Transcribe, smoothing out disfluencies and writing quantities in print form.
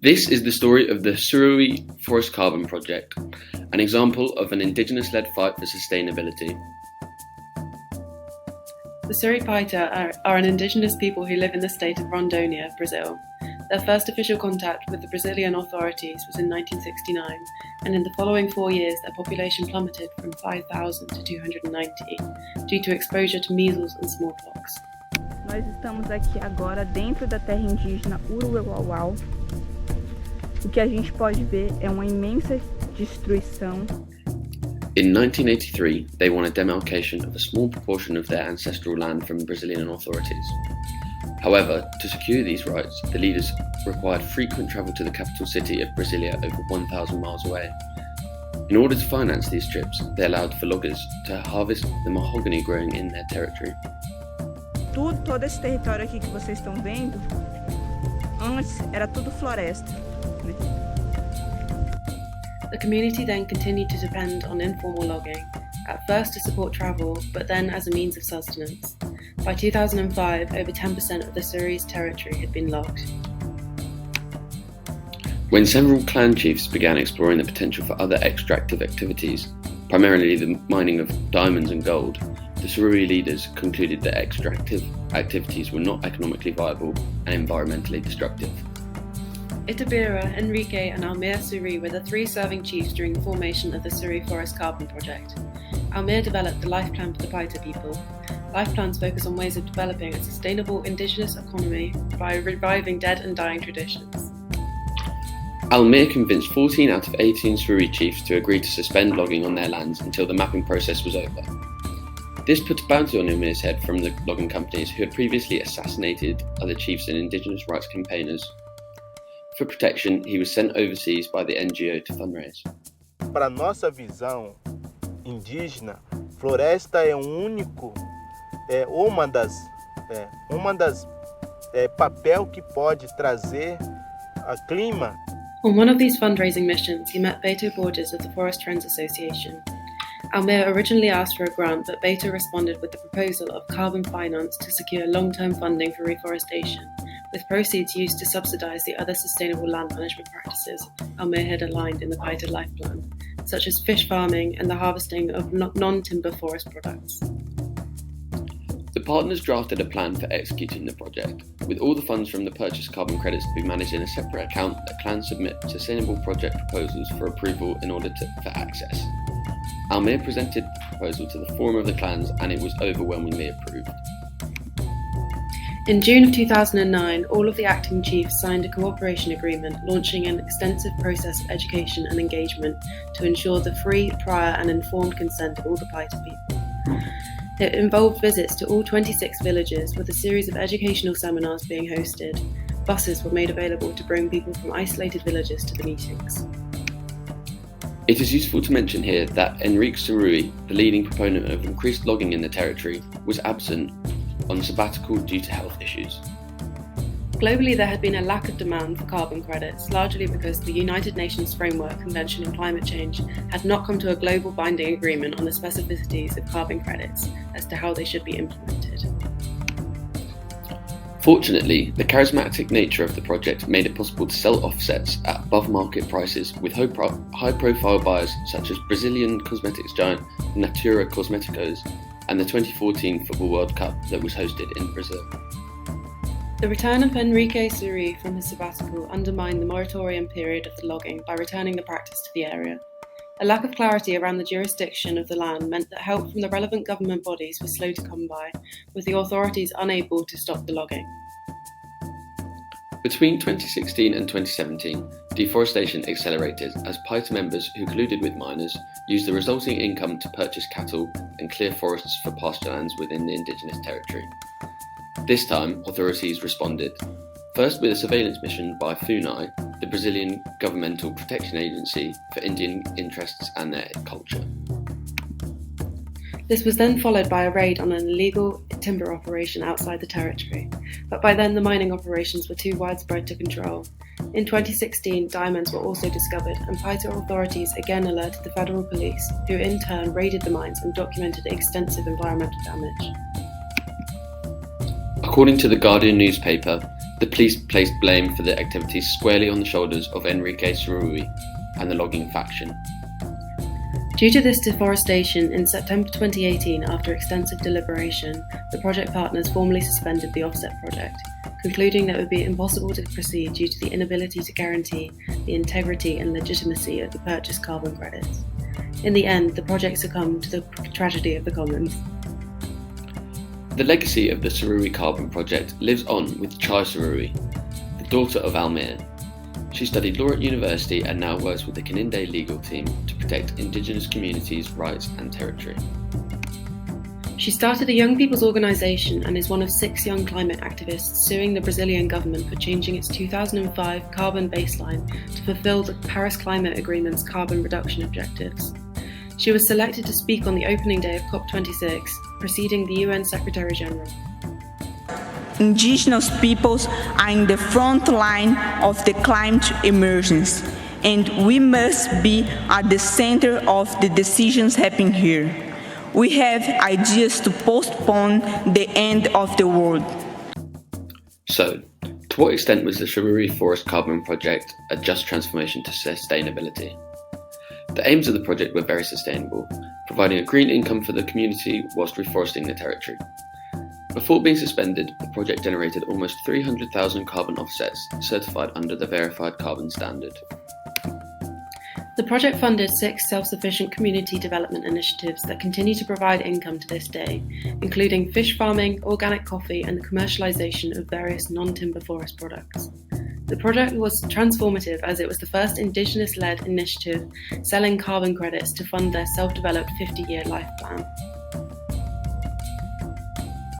This is the story of the Suruí Forest Carbon Project, an example of an indigenous-led fight for sustainability. The Suruí Paita are an indigenous people who live in the state of Rondônia, Brazil. Their first official contact with the Brazilian authorities was in 1969, and in the following 4 years their population plummeted from 5,000 to 290 due to exposure to measles and smallpox. Nós estamos aqui agora dentro da terra indígena Uruauau. O que a gente pode ver é uma imensa destruição. In 1983, they won a demarcation of a small proportion of their ancestral land from Brazilian authorities. However, to secure these rights, the leaders required frequent travel to the capital city of Brasilia over 1,000 miles away. In order to finance these trips, they allowed for loggers to harvest the mahogany growing in their territory. Todo esse território aqui que vocês estão vendo, antes era tudo floresta. The community then continued to depend on informal logging, at first to support travel, but then as a means of sustenance. By 2005, over 10% of the Suruí's territory had been logged. When several clan chiefs began exploring the potential for other extractive activities, primarily the mining of diamonds and gold, the Suruí leaders concluded that extractive activities were not economically viable and environmentally destructive. Itabira, Enrique and Almir Suruí were the three serving chiefs during the formation of the Suruí Forest Carbon Project. Almir developed the life plan for the Paita people. Life plans focus on ways of developing a sustainable indigenous economy by reviving dead and dying traditions. Almir convinced 14 out of 18 Suruí chiefs to agree to suspend logging on their lands until the mapping process was over. This put a bounty on Almir's head from the logging companies who had previously assassinated other chiefs and indigenous rights campaigners. For protection, he was sent overseas by the NGO to fundraise. Para nossa visão indígena, floresta é uma das papel que pode trazer a clima. On one of these fundraising missions, he met Beto Borges of the Forest Friends Association. Almir originally asked for a grant, but Beto responded with the proposal of carbon finance to secure long-term funding for reforestation, with proceeds used to subsidise the other sustainable land management practices Almir had aligned in the Paita Life Plan, such as fish farming and the harvesting of non-timber forest products. The partners drafted a plan for executing the project, with all the funds from the purchased carbon credits to be managed in a separate account that clans submit sustainable project proposals for approval in order for access. Almir presented the proposal to the Forum of the Clans and it was overwhelmingly approved. In June of 2009, all of the acting chiefs signed a cooperation agreement launching an extensive process of education and engagement to ensure the free, prior and informed consent of all the Paita people. It involved visits to all 26 villages with a series of educational seminars being hosted. Buses were made available to bring people from isolated villages to the meetings. It is useful to mention here that Enrique Suruí, the leading proponent of increased logging in the territory, was absent on sabbatical due to health issues. Globally, there had been a lack of demand for carbon credits, largely because the United Nations Framework Convention on Climate Change had not come to a global binding agreement on the specificities of carbon credits as to how they should be implemented. Fortunately, the charismatic nature of the project made it possible to sell offsets at above market prices with high-profile buyers such as Brazilian cosmetics giant Natura Cosméticos and the 2014 Football World Cup that was hosted in Brazil. The return of Enrique Suruí from his sabbatical undermined the moratorium period of the logging by returning the practice to the area. A lack of clarity around the jurisdiction of the land meant that help from the relevant government bodies was slow to come by, with the authorities unable to stop the logging. Between 2016 and 2017, deforestation accelerated as Paita members who colluded with miners used the resulting income to purchase cattle and clear forests for pasture lands within the indigenous territory. This time, authorities responded, first with a surveillance mission by FUNAI, the Brazilian governmental protection agency for Indian interests and their culture. This was then followed by a raid on an illegal timber operation outside the territory, but by then the mining operations were too widespread to control. In 2016, diamonds were also discovered, and Paita authorities again alerted the federal police, who in turn raided the mines and documented extensive environmental damage. According to the Guardian newspaper, the The police placed blame for the activities squarely on the shoulders of Enrique Suruí and the logging faction. Due to this deforestation, in September 2018, after extensive deliberation, the project partners formally suspended the offset project, concluding that it would be impossible to proceed due to the inability to guarantee the integrity and legitimacy of the purchased carbon credits. In the end, the project succumbed to the tragedy of the commons. The legacy of the Suruí Carbon Project lives on with Chai Suruí, the daughter of Almir. She studied law at university and now works with the Caninde legal team to protect Indigenous communities' rights and territory. She started a young people's organisation and is one of 6 young climate activists suing the Brazilian government for changing its 2005 carbon baseline to fulfil the Paris Climate Agreement's carbon reduction objectives. She was selected to speak on the opening day of COP26, preceding the UN Secretary-General. Indigenous peoples are in the front line of the climate emergence, and we must be at the center of the decisions happening here. We have ideas to postpone the end of the world. So, to what extent was the Suruí Forest Carbon Project a just transformation to sustainability? The aims of the project were very sustainable, providing a green income for the community whilst reforesting the territory. Before being suspended, the project generated almost 300,000 carbon offsets certified under the Verified Carbon Standard. The project funded 6 self-sufficient community development initiatives that continue to provide income to this day, including fish farming, organic coffee, and the commercialization of various non-timber forest products. The project was transformative as it was the first Indigenous-led initiative selling carbon credits to fund their self-developed 50-year life plan.